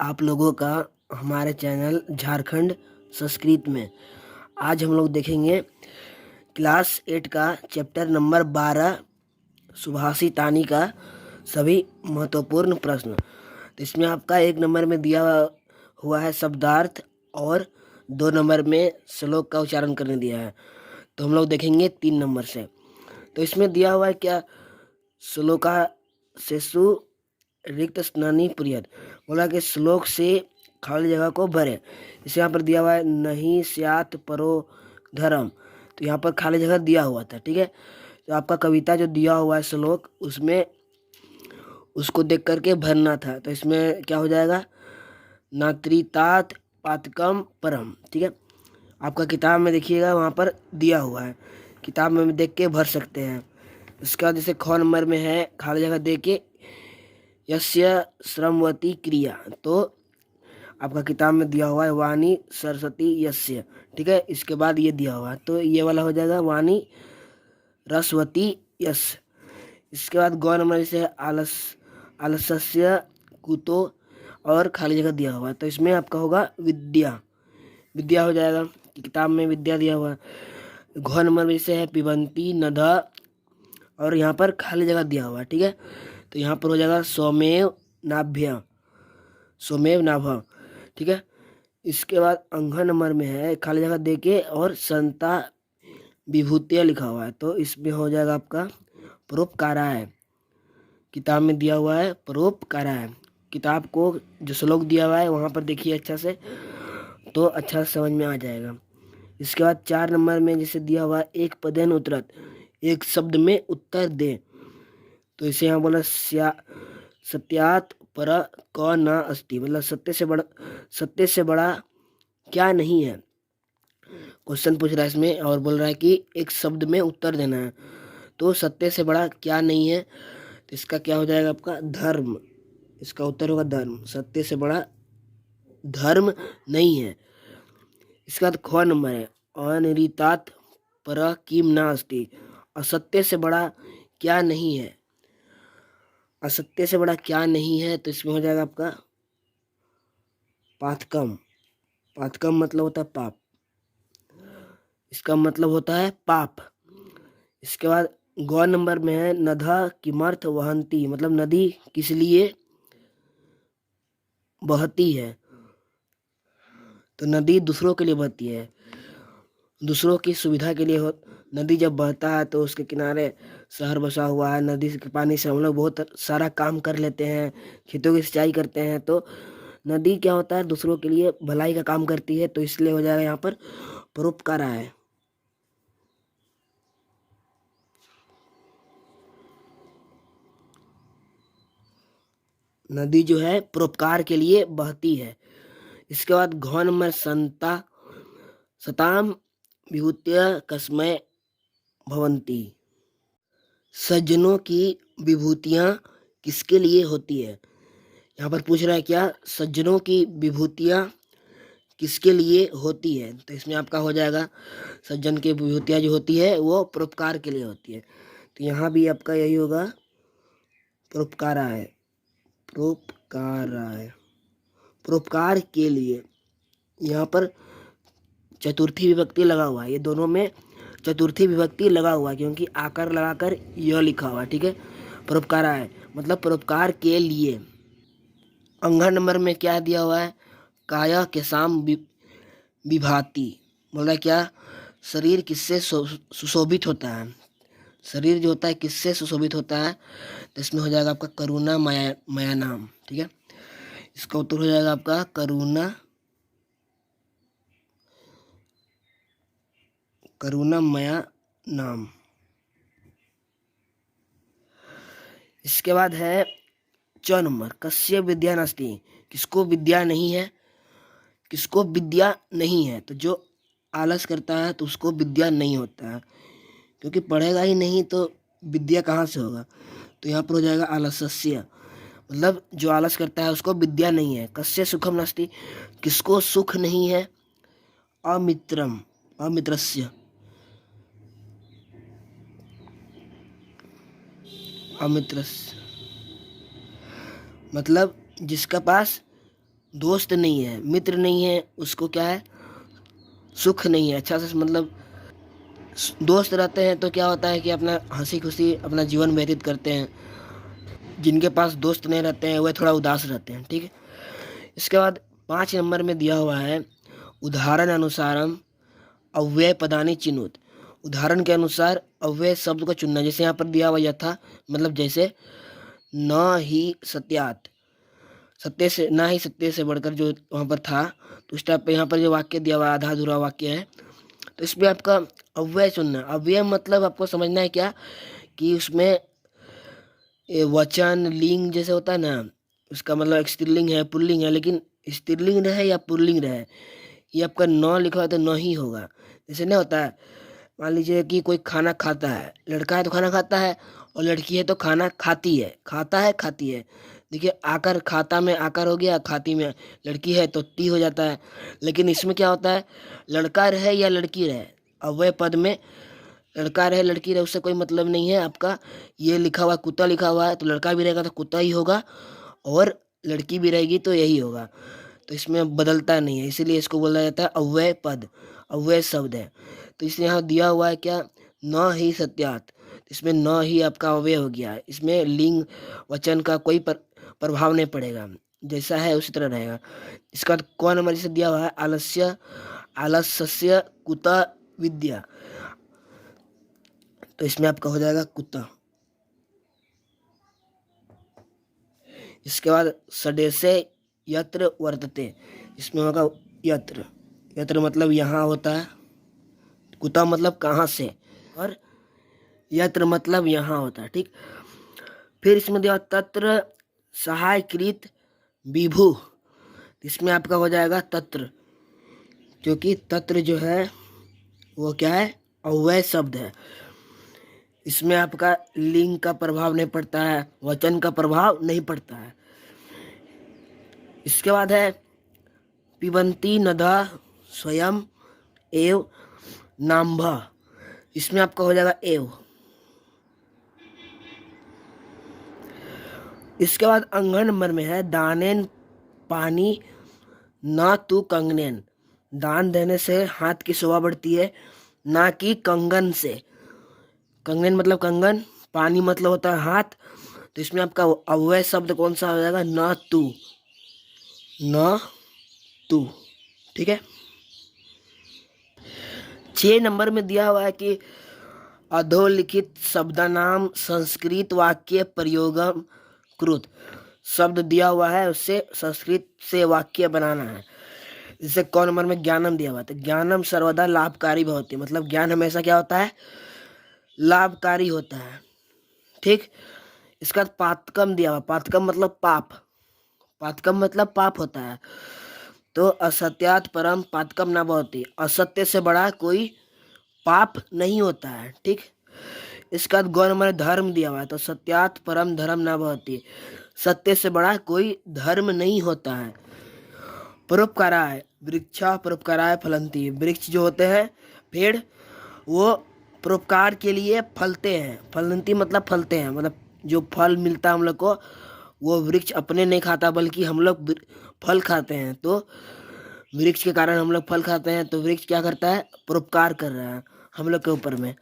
आप लोगों का हमारे चैनल झारखंड संस्कृत में। आज हम लोग देखेंगे क्लास 8 का चैप्टर नंबर 12 सुभाषितानी का सभी महत्वपूर्ण प्रश्न। तो इसमें आपका 1 नंबर में दिया हुआ है शब्दार्थ और 2 नंबर में श्लोक का उच्चारण करने दिया है। तो हम लोग देखेंगे 3 नंबर से। तो इसमें दिया हुआ है क्या, श्लोका शेषु रिक्त स्नानी प्रियत, बोला कि श्लोक से खाली जगह को भरे। इसे यहाँ पर दिया हुआ है नहीं स्यात परो धर्म, तो यहाँ पर खाली जगह दिया हुआ था। ठीक है, तो आपका कविता जो दिया हुआ है श्लोक, उसमें उसको देख करके भरना था। तो इसमें क्या हो जाएगा, नात्रितात पातकम परम। ठीक है, आपका किताब में देखिएगा वहाँ पर दिया हुआ है, किताब में देख के भर सकते हैं। उसके बाद जैसे ख नंबर में है खाली जगह दे के यस्य श्रमवती क्रिया, तो आपका किताब में दिया हुआ है वाणी सरस्वती यस्य। ठीक है, इसके बाद ये दिया हुआ है, तो ये वाला हो जाएगा वाणी रसवती यस। इसके बाद गौ नंबर से आलस्य कुतो और खाली जगह दिया हुआ है, तो इसमें आपका होगा विद्या, विद्या हो जाएगा, किताब में विद्या दिया हुआ है। घ नंबर में से है पिबंती नदा और यहाँ पर खाली जगह दिया हुआ है। ठीक है, तो यहाँ पर हो जाएगा स्वमेव नाभ्य, स्वमेव नाभ। ठीक है, इसके बाद अंघ नंबर में है खाली जगह देके और संता विभूतिया लिखा हुआ है, तो इसमें हो जाएगा आपका परोपकाराय, किताब में दिया हुआ है परोपकाराय। किताब को जो श्लोक दिया हुआ है वहाँ पर देखिए अच्छा से, तो अच्छा समझ में आ जाएगा। इसके बाद 4 नंबर में जैसे दिया हुआ है एक पदेन उत्तरत, एक शब्द में उत्तर दे, तो इसे यहाँ बोला सत्यात पर क न अस्ति, मतलब सत्य से बड़ा क्या नहीं है। क्वेश्चन पूछ रहा है इसमें और बोल रहा है कि एक शब्द में उत्तर देना है, तो सत्य से बड़ा क्या नहीं है, तो इसका क्या हो जाएगा आपका धर्म। इसका उत्तर होगा धर्म, सत्य से बड़ा धर्म नहीं है। इसके बाद ख नंबर है अनिरितात पर किम ना अस्ति, असत्य से बड़ा क्या नहीं है, असत्य से बड़ा क्या नहीं है, तो इसमें हो जाएगा आपका पातकम। पातकम मतलब होता है पाप, इसका मतलब होता है पाप। इसके बाद गौ नंबर में है नधा किमर्थ वहंती, मतलब नदी किस लिए बहती है, तो नदी दूसरों के लिए बहती है, दूसरों की सुविधा के लिए हो। नदी जब बहता है तो उसके किनारे शहर बसा हुआ है, नदी के पानी से हम लोग बहुत सारा काम कर लेते हैं, खेतों की सिंचाई करते हैं, तो नदी क्या होता है दूसरों के लिए भलाई का काम करती है, तो इसलिए हो जाएगा यहाँ पर परोपकार है। नदी जो है परोपकार के लिए बहती है। इसके बाद घ नंबर सताम विभूत्य कस्मय भवंती, सज्जनों की विभूतियाँ किसके लिए होती है। यहाँ पर पूछ रहा है क्या, सज्जनों की विभूतियाँ किसके लिए होती है, तो इसमें आपका हो जाएगा सज्जन की विभूतियाँ जो होती है वो परोपकार के लिए होती है, तो यहाँ भी आपका यही होगा परोपकाराय, परोपकाराय, परोपकार के लिए। यहाँ पर चतुर्थी विभक्ति लगा हुआ है, ये दोनों में चतुर्थी विभक्ति लगा हुआ है क्योंकि आकर लगाकर यह लिखा हुआ है। ठीक है, परोपकाराय मतलब परोपकार के लिए। अंघ नंबर में क्या दिया हुआ है, काया के साम विभाति, बोला क्या, शरीर किससे सुशोभित होता है, शरीर जो होता है किससे सुशोभित होता है, तो इसमें हो जाएगा आपका करुणा माया नाम। ठीक है, इसका उत्तर हो जाएगा आपका करुणा माया नाम। इसके बाद है 4 नंबर कस्य विद्या नास्ति, किसको विद्या नहीं है, किसको विद्या नहीं है, तो जो आलस करता है तो उसको विद्या नहीं होता है, क्योंकि पढ़ेगा ही नहीं तो विद्या कहाँ से होगा, तो यहाँ पर हो जाएगा आलस्य, मतलब जो आलस करता है उसको विद्या नहीं है। कस्य सुखम नास्ति, किसको सुख नहीं है, अमित्रम अमित्रस्य, अमित्रस्य मतलब जिसका पास दोस्त नहीं है, मित्र नहीं है, उसको क्या है, सुख नहीं है। अच्छा से मतलब दोस्त रहते हैं तो क्या होता है कि अपना हंसी खुशी अपना जीवन व्यतीत करते हैं। जिनके पास दोस्त नहीं रहते हैं वह थोड़ा उदास रहते हैं। ठीक है। इसके बाद 5 नंबर में दिया हुआ है उदाहरण अनुसारम अव्यय पदानि चिनुत। उदाहरण के अनुसार अव्यय शब्द को चुनना। जैसे यहाँ पर दिया हुआ यथा, मतलब जैसे न ही सत्यात, सत्य से ना ही सत्य से बढ़कर जो वहाँ पर था, तो उस टाइप पे यहाँ पर जो वाक्य दिया हुआ है आधा अधूरा वाक्य है, तो इसमें आपका अव्यय चुनना। अव्यय मतलब आपको समझना है क्या, कि उसमें वचन लिंग जैसे होता है ना, उसका मतलब एक स्त्रीलिंग है पुल्लिंग है, लेकिन स्त्रीलिंग रहे या पुल्लिंग रहे, ये आपका न लिखा है तो न ही होगा। जैसे नहीं होता है, मान लीजिए कि कोई खाना खाता है, लड़का है तो खाना खाता है, और लड़की है तो खाना खाती है, खाता है खाती है। देखिए आकर, खाता में आकर हो गया, खाती में लड़की है तो ती हो जाता है। लेकिन इसमें क्या होता है, लड़का रहे या लड़की रहे, अव्यय पद में लड़का रहे लड़की रहे उससे कोई मतलब नहीं है आपका। ये लिखा हुआ कुत्ता लिखा हुआ है तो लड़का भी रहेगा तो कुत्ता ही होगा, और लड़की भी रहेगी तो यही होगा। तो इसमें बदलता नहीं है, इसीलिए इसको बोला जाता है अव्यय पद, अव्यय शब्द है। तो इसलिए यहाँ दिया हुआ है क्या, न ही सत्यात, इसमें न ही आपका अव्यय हो गया है। इसमें लिंग वचन का कोई प्रभाव नहीं पड़ेगा, जैसा है उसी तरह रहेगा। इसका कौन नंबर से दिया हुआ है, आलस्य आलस्य कुता विद्या, तो इसमें आपका हो जाएगा कुत्ता। इसके बाद सडेसे यत्र वर्तते, इसमें होगा यत्र, यत्र मतलब यहाँ होता है, कुत्ता मतलब कहाँ से, और यत्र मतलब यहाँ होता है। ठीक। फिर इसमें दिया तत्र सहायकृत विभु, इसमें आपका हो जाएगा तत्र, क्योंकि तत्र जो है वो क्या है, अव्यय शब्द है। इसमें आपका लिंग का प्रभाव नहीं पड़ता है, वचन का प्रभाव नहीं पड़ता है। इसके बाद है पिबंती नदा स्वयं एव नाम्भ, इसमें आपका हो जाएगा एव। इसके बाद अंगन नंबर में है दानेन पानी ना तू कंगनेन, दान देने से हाथ की शोभा बढ़ती है, ना कि कंगन से। कंगन मतलब कंगन, पानी मतलब होता है हाथ, तो इसमें आपका अव्यय शब्द कौन सा हो जाएगा, न तू, न तू। ठीक है। 6 नंबर में दिया हुआ है कि अधोलिखित शब्दानाम संस्कृत वाक्य प्रयोगम कृत, शब्द दिया हुआ है उससे संस्कृत से वाक्य बनाना है। जैसे कौन नंबर में ज्ञानम दिया हुआ है, तो ज्ञानम सर्वदा लाभकारी भवति, मतलब ज्ञान हमेशा क्या होता है, लाभकारी होता है। ठीक। इसका पातकम दिया हुआ, पातकम मतलब पाप, पातकम मतलब पाप होता है, तो असत्यात परम पातकम ना भवति, असत्य से बड़ा कोई पाप नहीं होता है। ठीक। इसका गौर में धर्म दिया हुआ है, तो सत्यात परम धर्म ना भवति, सत्य से बड़ा कोई धर्म नहीं होता है। परोपकाराय वृक्षा परोपकाराय फलंती, वृक्ष जो होते हैं पेड़, वो परोपकार के लिए फलते हैं, फलंती मतलब फलते हैं, मतलब जो फल मिलता है हम लोग को, वो वृक्ष अपने नहीं खाता बल्कि हम लोग फल खाते हैं। तो वृक्ष के कारण हम लोग फल खाते हैं, तो वृक्ष क्या करता है, परोपकार कर रहा है हम लोग के ऊपर में।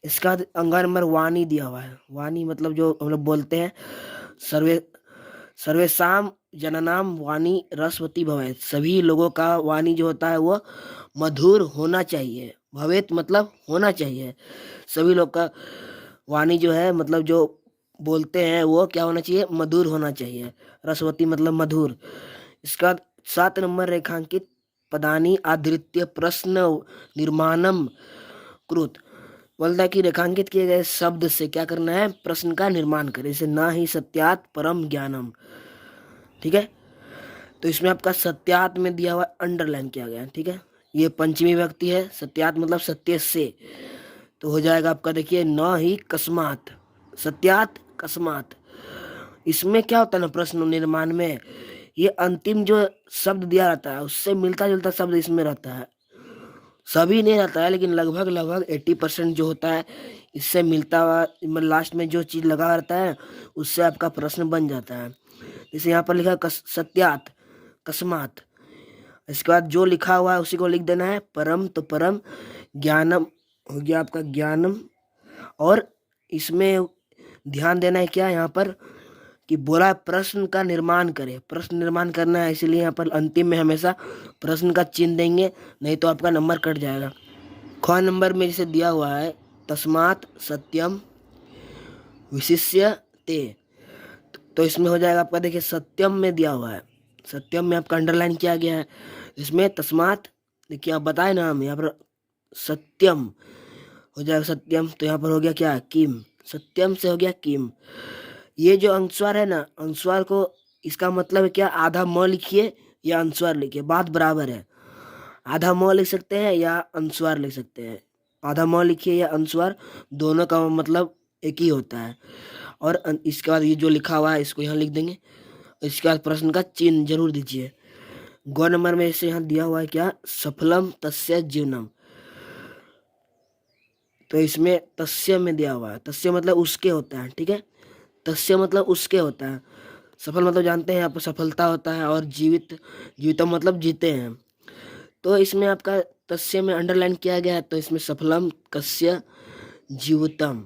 इसका अंगा नंबर वाणी दिया हुआ है, वाणी मतलब जो हम लोग बोलते हैं, सर्वे सर्वेशाम जननाम वाणी रसवती भवेत, सभी लोगों का वाणी जो होता है वो मधुर होना चाहिए, भवेत मतलब होना चाहिए, सभी लोग का वाणी जो है मतलब जो बोलते हैं वो क्या होना चाहिए, मधुर होना चाहिए, रसवती मतलब मधुर। इसका 7 नंबर रेखांकित पदानी आधृत्य प्रश्न निर्माणम कृत, बोलता है कि रेखांकित किए गए शब्द से क्या करना है, प्रश्न का निर्माण करें, जैसे ना ही सत्यात परम ज्ञानम। ठीक है। तो इसमें आपका सत्यात में दिया हुआ अंडरलाइन किया गया है। ठीक है। ये पंचमी विभक्ति है, सत्यात मतलब सत्य से, तो हो जाएगा आपका देखिए न ही कस्मात, सत्यात कस्मात। इसमें क्या होता है ना, प्रश्न निर्माण में ये अंतिम जो शब्द दिया रहता है उससे मिलता जुलता शब्द इसमें रहता है, सभी नहीं रहता है लेकिन लगभग लगभग 80% जो होता है इससे मिलता हुआ, मतलब लास्ट में जो चीज़ लगा रहता है उससे आपका प्रश्न बन जाता है। जैसे यहाँ पर लिखा सत्यात, अकस्मात। इसके बाद जो लिखा हुआ है उसी को लिख देना है। परम, तो परम, ज्ञानम हो गया आपका ज्ञानम। और इसमें ध्यान देना है क्या यहाँ पर कि बोला प्रश्न का निर्माण करे, प्रश्न निर्माण करना है, इसीलिए यहाँ पर अंतिम में हमेशा प्रश्न का चिन्ह देंगे, नहीं तो आपका नंबर कट जाएगा। ख नंबर में जैसे दिया हुआ है तस्मात् सत्यम विशिष्य ते, तो इसमें हो जाएगा आपका, देखिए सत्यम में दिया हुआ है, सत्यम में आपका अंडरलाइन किया गया है। इसमें तस्मात् देखिए आप बताए ना, हम यहाँ पर सत्यम हो जाएगा सत्यम, तो यहाँ पर हो गया क्या किम, सत्यम से हो गया किम। ये जो अनुस्वार है ना, अनुस्वार को इसका मतलब है क्या, आधा म लिखिए या अनुस्वार लिखिए, बात बराबर है। आधा म लिख सकते हैं या अनुस्वार लिख सकते हैं, आधा म लिखिए या अनुस्वार, दोनों का मतलब एक ही होता है। और इसके बाद ये जो लिखा हुआ है इसको यहाँ लिख देंगे। इसके बाद प्रश्न का चिन्ह जरूर दीजिए। ग नंबर में इसे यहाँ दिया हुआ है क्या, सफलम तस्य जीवनम, तो इसमें तस्य में दिया हुआ है, तस्य मतलब उसके होता है, ठीक है, तस्य मतलब उसके होता है। सफल मतलब जानते हैं यहाँ पर सफलता होता है, और जीवितम मतलब जीते हैं। तो इसमें आपका तस्य में अंडरलाइन किया गया है, तो इसमें सफलम कस्य जीवितम,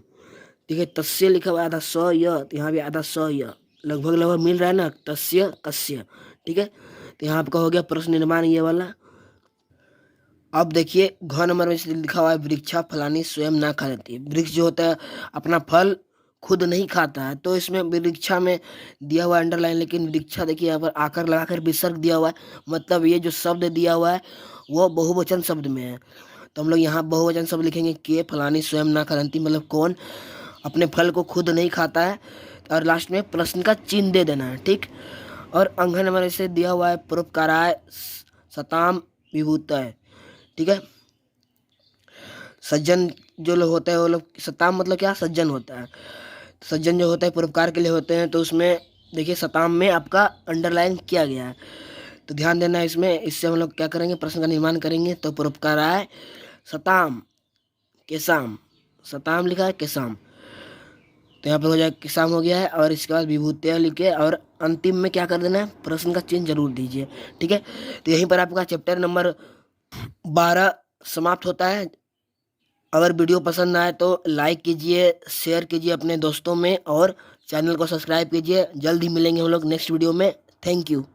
ठीक है। तस्य लिखा हुआ आधा स य, तो यहाँ भी आधा स य, लगभग लगभग मिल रहा है ना, तस्य कस्य, ठीक है। तो यहाँ आपका हो गया प्रश्न निर्माण ये वाला। अब देखिए घ नंबर में लिखा हुआ है वृक्षा फलानी स्वयं ना खाती है। वृक्ष जो होता है अपना फल खुद नहीं खाता है, तो इसमें वृक्षा में दिया हुआ अंडरलाइन, लेकिन वृक्षा देखिए यहाँ पर आकर लगाकर विसर्ग दिया हुआ है, मतलब ये जो शब्द दिया हुआ है वो बहुवचन शब्द में है। तो हम लोग यहाँ बहुवचन शब्द लिखेंगे, के फलानी स्वयं ना खाती, मतलब कौन अपने फल को खुद नहीं खाता है, और लास्ट में प्रश्न का चिन्ह दे देना है, ठीक। और अंग नंबर से दिया हुआ है परोपकाराय सताम विभूतय, ठीक है। सज्जन जो लोग होते हैं वो लोग, सताम मतलब क्या, सज्जन होता है, सज्जन जो होता है परोपकार के लिए होते हैं, तो उसमें देखिए सताम में आपका अंडरलाइन किया गया है, तो ध्यान देना है इसमें। इससे हम लोग क्या करेंगे, प्रश्न का निर्माण करेंगे। तो परोपकाराय सताम केसाम, सताम लिखा है केसाम, तो यहाँ पर हो जाए किसाम हो गया है। और इसके बाद विभूतिया लिखे, और अंतिम में क्या कर देना है, प्रश्न का चिन्ह जरूर दीजिए, ठीक है। तो यहीं पर आपका चैप्टर नंबर 12 समाप्त होता है। अगर वीडियो पसंद आए तो लाइक कीजिए, शेयर कीजिए अपने दोस्तों में, और चैनल को सब्सक्राइब कीजिए। जल्द ही मिलेंगे हम लोग नेक्स्ट वीडियो में। Thank you.